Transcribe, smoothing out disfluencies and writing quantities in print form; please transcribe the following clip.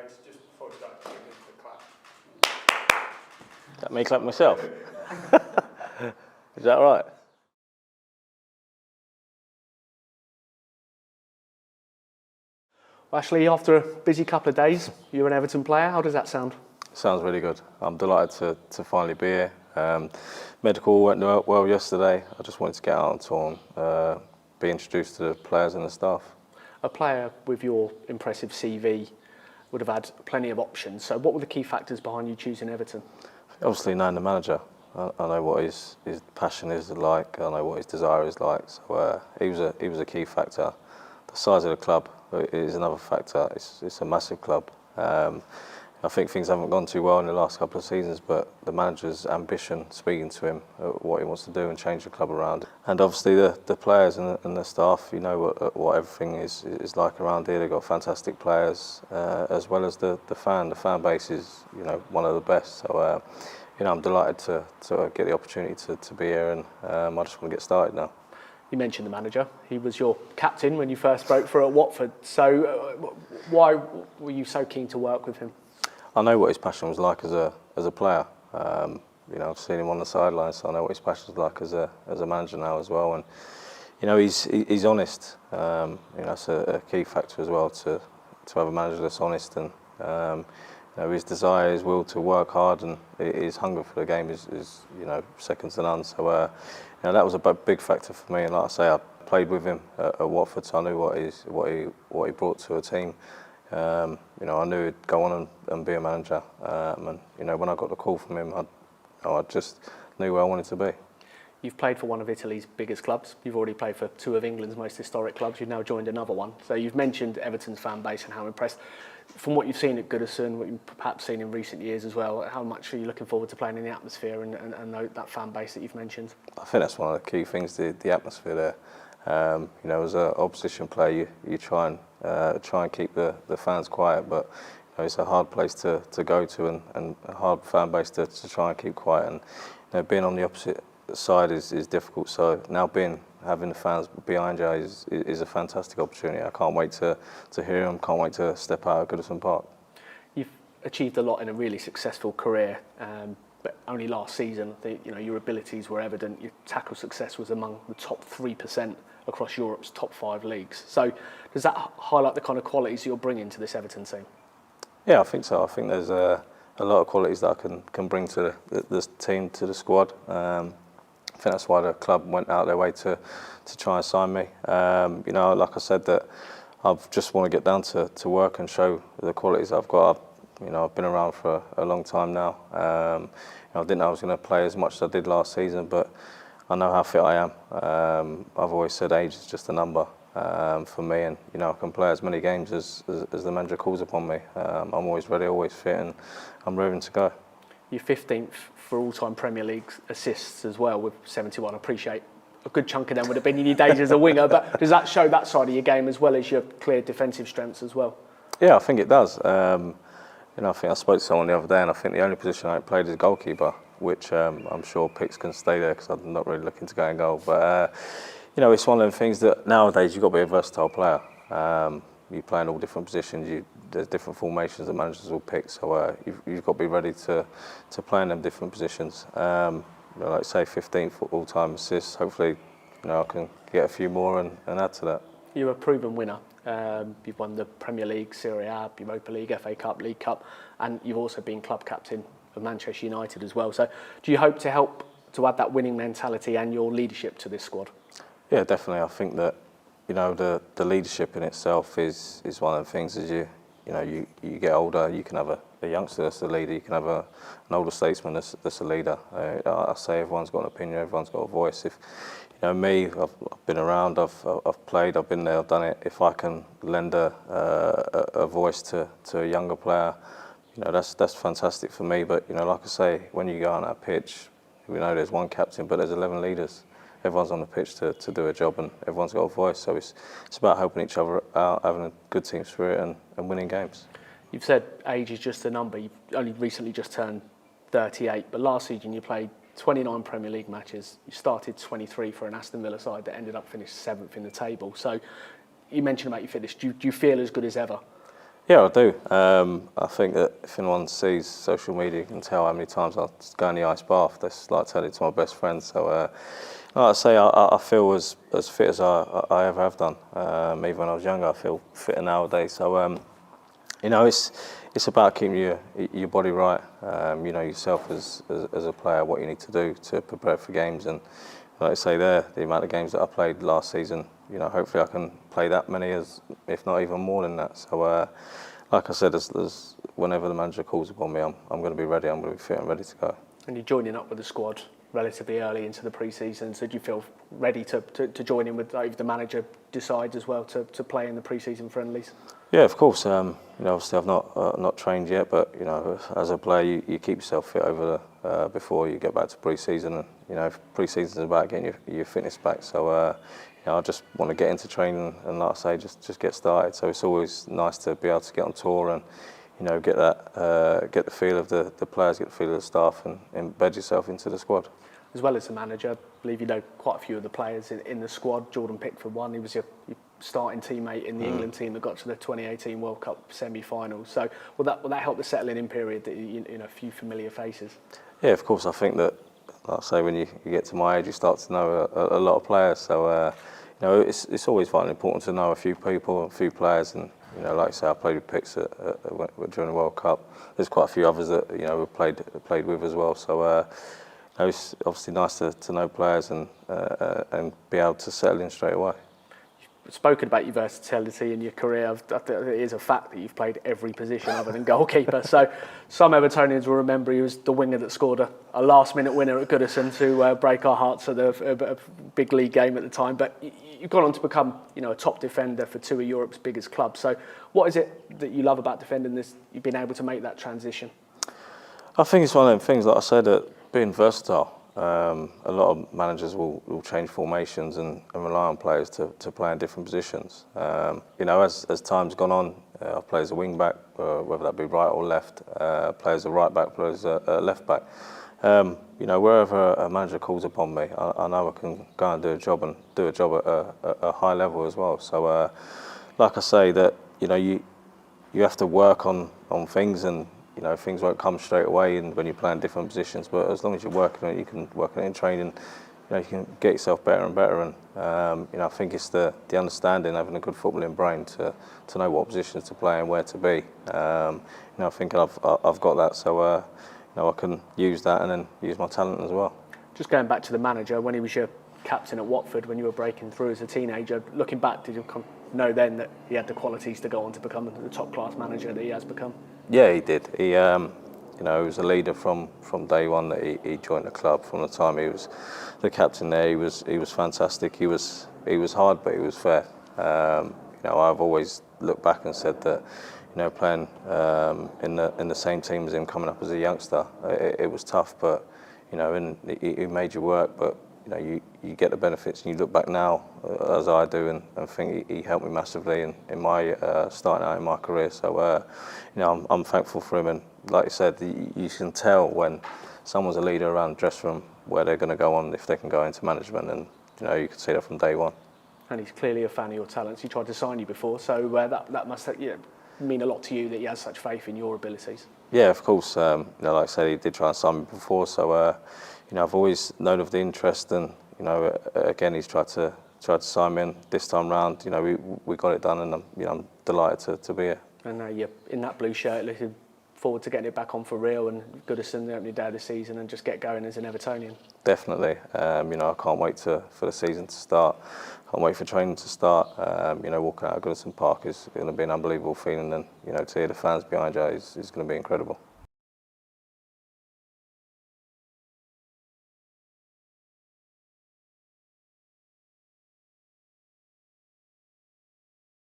mates just before we start giving the clap. Is that me clap myself? Is that all right? Well, Ashley, after a busy couple of days, you're an Everton player. How does that sound? Sounds really good. I'm delighted to finally be here. Medical went well yesterday. I just wanted to get out on tour, be introduced to the players and the staff. A player with your impressive CV would have had plenty of options. So what were the key factors behind you choosing Everton? Obviously, knowing the manager, I know what his passion is like. I know what his desire is like. So he was a key factor. The size of the club is another factor. It's a massive club. I think things haven't gone too well in the last couple of seasons, but the manager's ambition, speaking to him, what he wants to do and change the club around. And obviously the players and the staff, you know what everything is like around here. They've got fantastic players, as well as the fan. The fan base is, you know, one of the best. So, you know, I'm delighted to get the opportunity to be here, and I just want to get started now. You mentioned the manager. He was your captain when you first spoke for at Watford. So why were you so keen to work with him? I know what his passion was like as a player. You know, I've seen him on the sidelines, so I know what his passion was like as a manager now as well. And you know, he's honest. You know, that's a key factor as well to have a manager that's honest, and you know, his desire, his will to work hard, and his hunger for the game is you know, second to none. So you know, that was a big factor for me. And like I say, I played with him at Watford, so I knew what he brought to a team. You know, I knew he'd go on and be a manager, and you know, when I got the call from him, I just knew where I wanted to be. You've played for one of Italy's biggest clubs. You've already played for two of England's most historic clubs. You've now joined another one. So you've mentioned Everton's fan base and how impressed. From what you've seen at Goodison, what you've perhaps seen in recent years as well, how much are you looking forward to playing in the atmosphere and that fan base that you've mentioned? I think that's one of the key things, the atmosphere there. You know, as an opposition player, you try and keep the fans quiet, but you know, it's a hard place to go to, and a hard fan base to try and keep quiet. And you know, being on the opposite side is difficult. So now having the fans behind you is a fantastic opportunity. I can't wait to hear them. Can't wait to step out of Goodison Park. You've achieved a lot in a really successful career. But only last season, you know, your abilities were evident. Your tackle success was among the top 3% across Europe's top 5 leagues. So does that highlight the kind of qualities you're bringing to this Everton team? Yeah, I think so. I think there's a lot of qualities that I can bring to this team, to the squad. I think that's why the club went out their way to try and sign me. You know, like I said, that I just want to get down to work and show the qualities I've got. You know, I've been around for a long time now. You know, I didn't know I was going to play as much as I did last season, but I know how fit I am. I've always said age is just a number for me, and you know, I can play as many games as the manager calls upon me. I'm always ready, always fit, and I'm raring to go. You're 15th for all-time Premier League assists as well, with 71. I appreciate a good chunk of them would have been in your days as a winger, but does that show that side of your game as well as your clear defensive strengths as well? Yeah, I think it does. You know, I think I spoke to someone the other day, and I think the only position I played is goalkeeper, which I'm sure Picks can stay there because I'm not really looking to go in goal. But you know, it's one of them things that nowadays you've got to be a versatile player. You play in all different positions. There's different formations that managers will pick, so you've got to be ready to play in them different positions. You know, like say 15th all-time assists. Hopefully, you know, I can get a few more and add to that. You're a proven winner. You've won the Premier League, Serie A, Europa League, FA Cup, League Cup, and you've also been club captain of Manchester United as well. So, do you hope to help to add that winning mentality and your leadership to this squad? Yeah, definitely. I think that, you know, the leadership in itself is one of the things. As you know, you get older, you can have a youngster that's a leader, you can have an older statesman that's a leader. I say everyone's got an opinion, everyone's got a voice. If you know me, I've been around, I've played, I've been there, I've done it. If I can lend a voice to a younger player, you know, that's fantastic for me. But you know, like I say, when you go on that pitch, we know there's one captain, but there's 11 leaders. Everyone's on the pitch to do a job, and everyone's got a voice. So it's about helping each other out, having a good team spirit, and winning games. You've said age is just a number. You've only recently just turned 38, but last season you played 29 Premier League matches. You started 23 for an Aston Villa side that ended up finished 7th in the table. So you mentioned about your fitness. Do you feel as good as ever? Yeah, I do. I think that if anyone sees social media, you can tell how many times I go in the ice bath. That's like telling it to my best friend. So, like I say, I feel as fit as I ever have done. Even when I was younger, I feel fitter nowadays. So, you know, it's about keeping your body right. You know yourself as a player, what you need to do to prepare for games, and like I say, the amount of games that I played last season, you know, hopefully I can play that many, as if not even more than that. So, like I said, as whenever the manager calls upon me, I'm going to be ready. I'm going to be fit and ready to go. And you're joining up with the squad relatively early into the pre-season, so do you feel ready to join in with, if the manager decides as well to play in the pre-season friendlies? Yeah, of course. You know, obviously I've not trained yet, but you know, as a player, you keep yourself fit over before you get back to pre-season. And you know, pre-season is about getting your fitness back. So you know, I just want to get into training and, like I say, just get started. So it's always nice to be able to get on tour and you know get the feel of the players, get the feel of the staff, and embed yourself into the squad. As well as the manager, I believe you know quite a few of the players in the squad. Jordan Pickford one, he was your starting teammate in the England team that got to the 2018 World Cup semi-finals. So will that help the settling in period, that you know, a few familiar faces? Yeah, of course. I think that, like I say, when you get to my age, you start to know a lot of players. So you know, it's always vitally important to know a few people, a few players, and you know, like I say, I played with Picks during the World Cup. There's quite a few others that you know we played with as well. So. It's obviously nice to know players and be able to settle in straight away. You've spoken about your versatility in your career. I think it is a fact that you've played every position other than goalkeeper. So some Evertonians will remember you as the winger that scored a last-minute winner at Goodison to break our hearts at a big league game at the time. But you've gone on to become, you know, a top defender for two of Europe's biggest clubs. So what is it that you love about defending this? You've been able to make that transition. I think it's one of them things, like I said, that being versatile. A lot of managers will change formations and rely on players to play in different positions. You know, as time's gone on, I've played as a wing back, whether that be right or left. Play as a right back, play as a left back. You know, wherever a manager calls upon me, I know I can go and do a job at a high level as well. So, like I say, that you know, you have to work on things, and you know, things won't come straight away and when you're playing different positions, but as long as you're working on it, you can work on it in training, you know, you can get yourself better and better. And you know, I think it's the understanding, having a good footballing brain to know what positions to play and where to be. You know, I think I've got that, so you know, I can use that and then use my talent as well. Just going back to the manager, when he was your captain at Watford, when you were breaking through as a teenager, looking back, did you know then that he had the qualities to go on to become the top class manager that he has become? Yeah, he did. He, you know, he was a leader from day one that he joined the club. From the time he was the captain there, he was fantastic. He was hard, but he was fair. You know, I've always looked back and said that, you know, playing in the same team as him, coming up as a youngster, it was tough, but you know, and he made you work. But you know, you get the benefits, and you look back now, as I do, and think he helped me massively in my starting out in my career. So, you know, I'm thankful for him. And like you said, you can tell when someone's a leader around the dressing room where they're going to go on, if they can go into management. And you know, you can see that from day one. And he's clearly a fan of your talents. He tried to sign you before, so that must mean a lot to you that he has such faith in your abilities. Yeah, of course. You know, like I said, he did try and sign me before, so. You know, I've always known of the interest, and you know, again, he's tried to sign me in this time round. You know, we got it done, and I'm delighted to be here. And you're in that blue shirt, looking forward to getting it back on for real, and Goodison, the opening day of the season, and just get going as an Evertonian. Definitely. You know, I can't wait for the season to start. Can't wait for training to start. You know, walking out of Goodison Park is going to be an unbelievable feeling, and you know, to hear the fans behind you is going to be incredible.